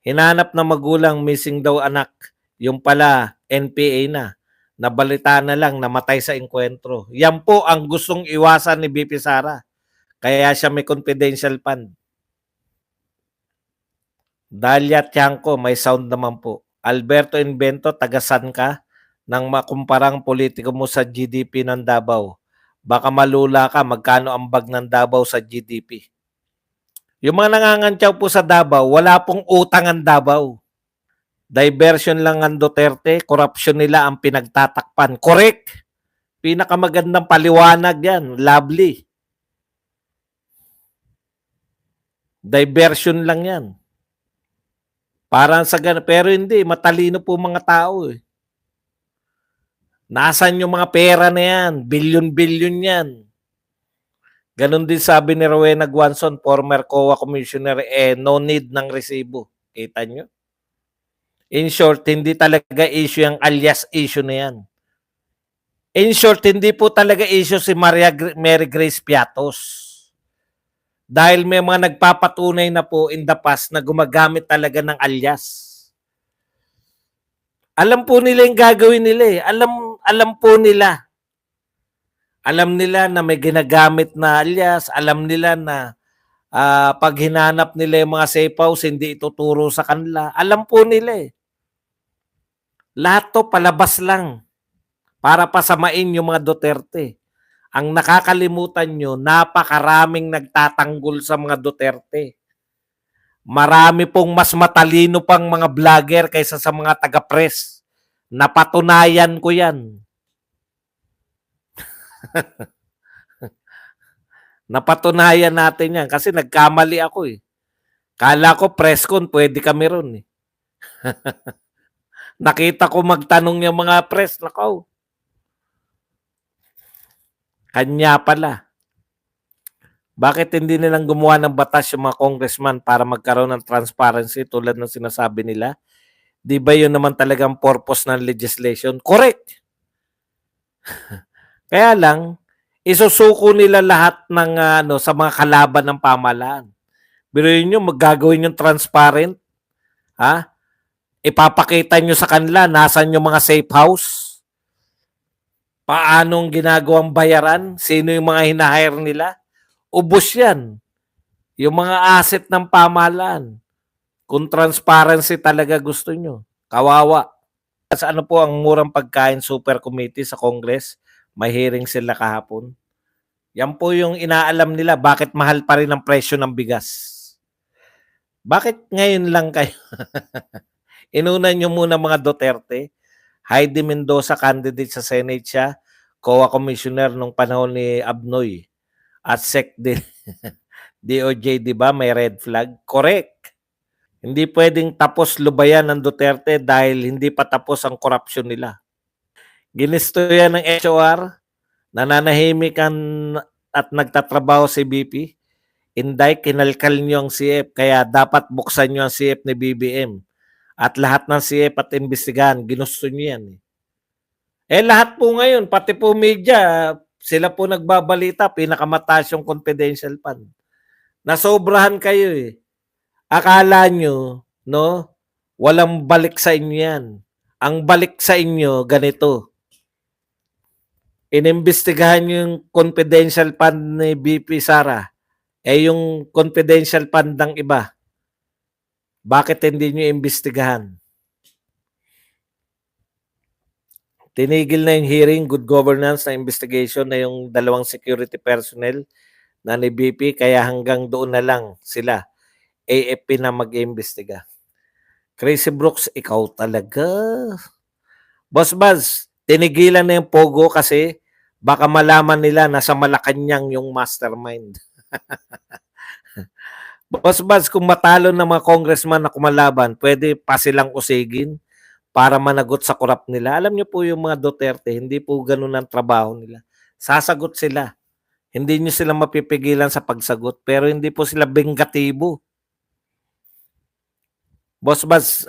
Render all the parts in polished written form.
Hinanap ng magulang missing daw anak, yung pala NPA na. Nabalita na lang namatay sa engkwentro. Yan po ang gustong iwasan ni BP Sara. Kaya siya may confidential fund. Dalia Tiangco, may sound naman po. Alberto Invento, tagasan ka nang makumparang politiko mo sa GDP ng Davao. Baka malula ka, magkano ang bag ng Davao sa GDP. Yung mga nangangantyaw po sa Davao, wala pong utang ang Davao. Diversion lang ang Duterte, corruption nila ang pinagtatakpan. Correct! Pinakamagandang paliwanag yan. Lovely. Diversion lang yan. Parang sa ganun. Pero hindi, matalino po mga tao eh. Nasaan yung mga pera na yan? Bilyon-bilyon yan. Ganon din sabi ni Rowena Guanzon, former COA commissioner, no need ng resibo. Kita nyo? In short, hindi talaga issue yung alias issue na yan. In short, hindi po talaga issue si Mary Grace Piatos. Dahil may mga nagpapatunay na po in the past na gumagamit talaga ng alias. Alam po nila yung gagawin nila eh. Alam po nila. Alam nila na may ginagamit na alias. Alam nila na pag hinanap nila yung mga safe house, hindi ituturo sa kanila. Alam po nila eh. Lahat to palabas lang para pasamain yung mga Duterte. Ang nakakalimutan nyo, napakaraming nagtatanggol sa mga Duterte. Marami pong mas matalino pang mga vlogger kaysa sa mga taga-press. Napatunayan ko yan. Napatunayan natin yan kasi nagkamali ako eh. Kala ko press con, pwede kami ron eh. Nakita ko magtanong yung mga press, nakaw. Kanya pala. Bakit hindi nilang gumawa ng batas yung mga congressman para magkaroon ng transparency tulad ng sinasabi nila? Di ba yun naman talagang purpose ng legislation? Correct. Kaya lang, isusuko nila lahat ng sa mga kalaban ng pamahalaan. Biruin nyo, maggagawin yung transparent. Ha? Ipapakita nyo sa kanila nasan yung mga safe house. Paanong ginagawang bayaran? Sino yung mga hinahire nila? Ubos yan. Yung mga asset ng pamahalaan. Kung transparency talaga gusto nyo. Kawawa. Sa ano po ang murang pagkain super committee sa Congress? May hearing sila kahapon. Yan po yung inaalam nila bakit mahal pa rin ang presyo ng bigas. Bakit ngayon lang kayo? Inunan nyo muna mga Duterte. Heidi Mendoza, candidate sa Senate siya. COA commissioner nung panahon ni Abnoy. At SEC din. DOJ, di ba? May red flag. Correct. Hindi pwedeng tapos lubayan ng Duterte dahil hindi pa tapos ang korupsyon nila. Ginisto yan ng HOR, nananahimik at nagtatrabaho si BP. Inday, kinalkal nyo ang CF, kaya dapat buksan nyo ang CF ni BBM. At lahat ng CF at imbestigahan, ginusto nyo yan. Lahat po ngayon, pati po media, sila po nagbabalita, pinakamataas yung confidential fund. Nasobrahan kayo eh. Akala nyo, no, walang balik sa inyo yan. Ang balik sa inyo, ganito. Inimbestigahan yung confidential fund ni BP Sara. Yung confidential fund ng iba. Bakit hindi nyo imbestigahan? Tinigil na yung hearing, good governance na investigation na yung dalawang security personnel na ni BP, kaya hanggang doon na lang sila. AFP na mag-iimbestiga. Crazy Brooks, ikaw talaga. Boss Buzz, tinigilan na yung Pogo kasi baka malaman nila na sa Malacanang yung mastermind. Boss Buzz, kung matalo ng mga congressman na kumalaban, pwede pa silang usigin para managot sa korap nila. Alam niyo po yung mga Duterte, hindi po ganun ang trabaho nila. Sasagot sila. Hindi niyo sila mapipigilan sa pagsagot, pero hindi po sila bengatibo. Boss Buzz,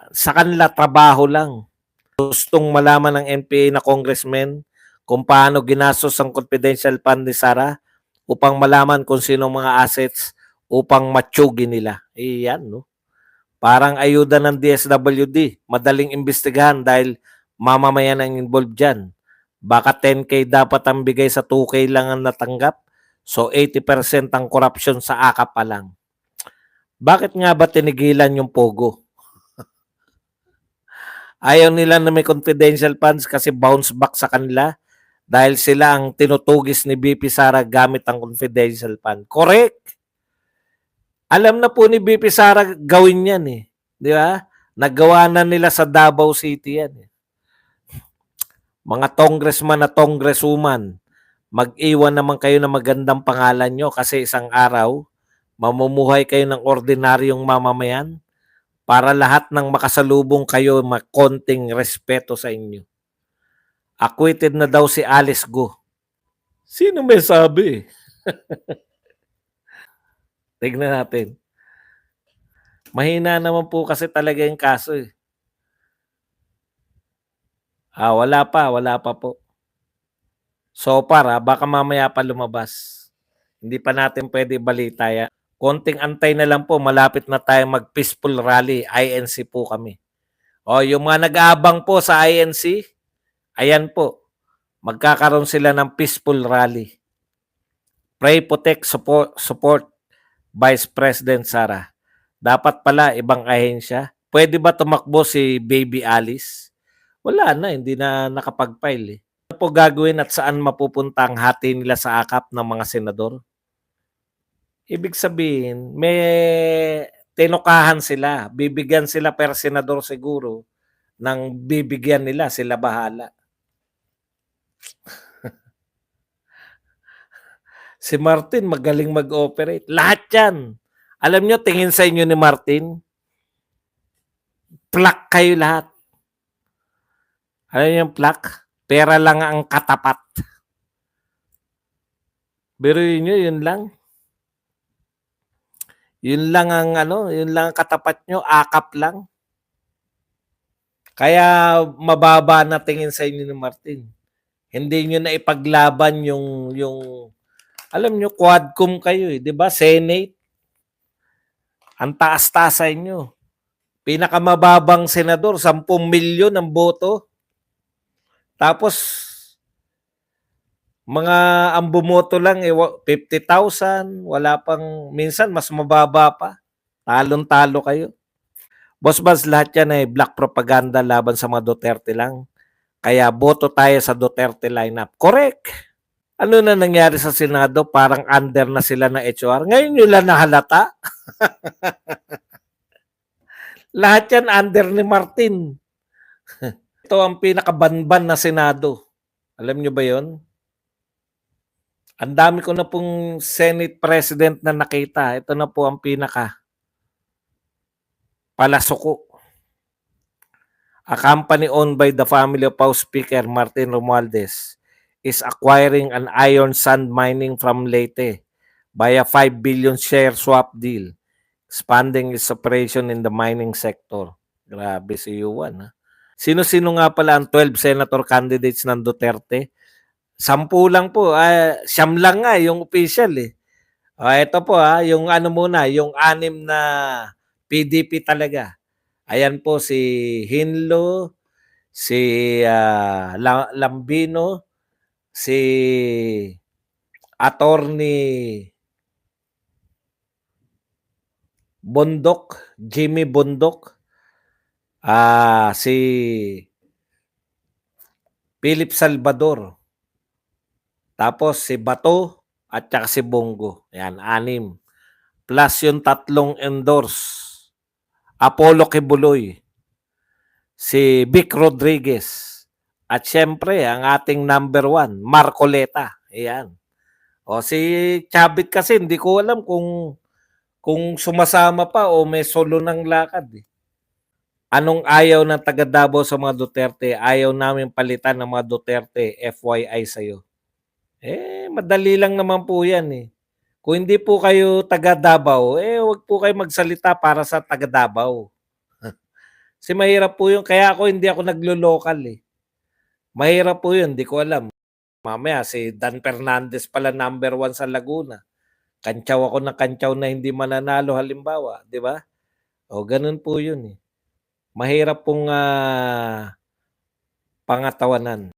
sa kanila trabaho lang. Gustong malaman ng NPA na congressman kung paano ginastos ang confidential fund ni Sara upang malaman kung sino mga assets upang matsugi nila. Yan, no? Parang ayuda ng DSWD, madaling imbestigahan dahil mamamayan ang involved dyan. Baka 10K dapat ang bigay sa 2K lang ang natanggap. So 80% ang corruption sa AKAP pa lang. Bakit nga ba tinigilan yung Pogo? Ayaw nila na may confidential funds kasi bounce back sa kanila dahil sila ang tinutugis ni BP Sara gamit ang confidential fund. Correct. Alam na po ni BP Sara gawin yan eh. Di ba? Nagawa na nila sa Davao City yan eh. Mga congressman na congresswoman, mag-iwan naman kayo ng magandang pangalan nyo kasi isang araw, mamumuhay kayo ng ordinaryong mamamayan para lahat ng makasalubong kayo makonting respeto sa inyo. Acquitted na daw si Alice Go. Sino may sabi? Tignan natin. Mahina naman po kasi talaga yung kaso eh. Wala pa po. So para baka mamaya pa lumabas. Hindi pa natin pwede balita yan. Konting antay na lang po, malapit na tayo mag-peaceful rally. INC po kami. Yung mga nag-aabang po sa INC, ayan po, magkakaroon sila ng peaceful rally. Pray, protect, support Vice President Sara. Dapat pala ibang ahensya. Pwede ba tumakbo si Baby Alice? Wala na, hindi na nakapag-file eh. Ano po gagawin at saan mapupunta ang hati nila sa akap ng mga senador? Ibig sabihin, may tinukahan sila. Bibigyan sila per senador siguro ng bibigyan nila. Sila bahala. Si Martin magaling mag-operate. Lahat yan. Alam nyo, tingin sa inyo ni Martin, plak kayo lahat. Alam nyo yung plak? Pera lang ang katapat. Pero yun lang. Yun lang ang yun lang ang katapat nyo, akap lang. Kaya mababa na tingin sa inyo ni Martin. Hindi nyo na ipaglaban yung alam nyo, quadcom kayo eh, di ba? Senate. Ang taas-taas sa inyo. Pinakamababang senador, 10 milyon ang boto. Tapos, mga ang bumoto lang, 50,000. Wala pang, minsan mas mababa pa. Talon-talo kayo. Boss Baz, lahat yan ay black propaganda laban sa mga Duterte lang. Kaya boto tayo sa Duterte lineup. Correct. Ano na nangyari sa Senado? Parang under na sila ng HR. Ngayon nyo lang nahalata. Lahat yan under ni Martin. Ito ang pinakabanban na Senado. Alam nyo ba yon? Ang dami ko na pong Senate President na nakita. Ito na po ang pinaka palasuko. A company owned by the family of House Speaker Martin Romualdez is acquiring an iron sand mining from Leyte via 5 billion share swap deal, expanding its operation in the mining sector. Grabe si Yuan. Ha? Sino-sino nga pala ang 12 senator candidates ng Duterte? 10 lang po. 9 lang nga yung official eh. Ito po yung muna, yung 6 na PDP talaga. Ayan po si Hinlo, si Lambino, si Attorney Bondok, Jimmy Bondok, si Philip Salvador, tapos si Bato at saka si Bongo. Ayan, 6. Plus yung 3 endorse. Apollo Kibuloy, si Vic Rodriguez, at syempre ang ating number 1, Marcoleta. Ayan. Si Chavit kasi hindi ko alam kung sumasama pa o may solo ng lakad. Anong ayaw ng taga Davao sa mga Duterte? Ayaw namin palitan ng mga Duterte, FYI sa'yo. Madali lang naman po yan eh. Kung hindi po kayo taga Davao, wag po kayo magsalita para sa taga Davao. Kasi mahirap po yun. Kaya hindi ako naglo-local eh. Mahirap po yun, hindi ko alam. Mamaya si Dan Fernandez pala number 1 sa Laguna. Kantsaw ako ng kantsaw na hindi mananalo halimbawa, di ba? O ganun po yun, eh. Mahirap pong, pangatawanan.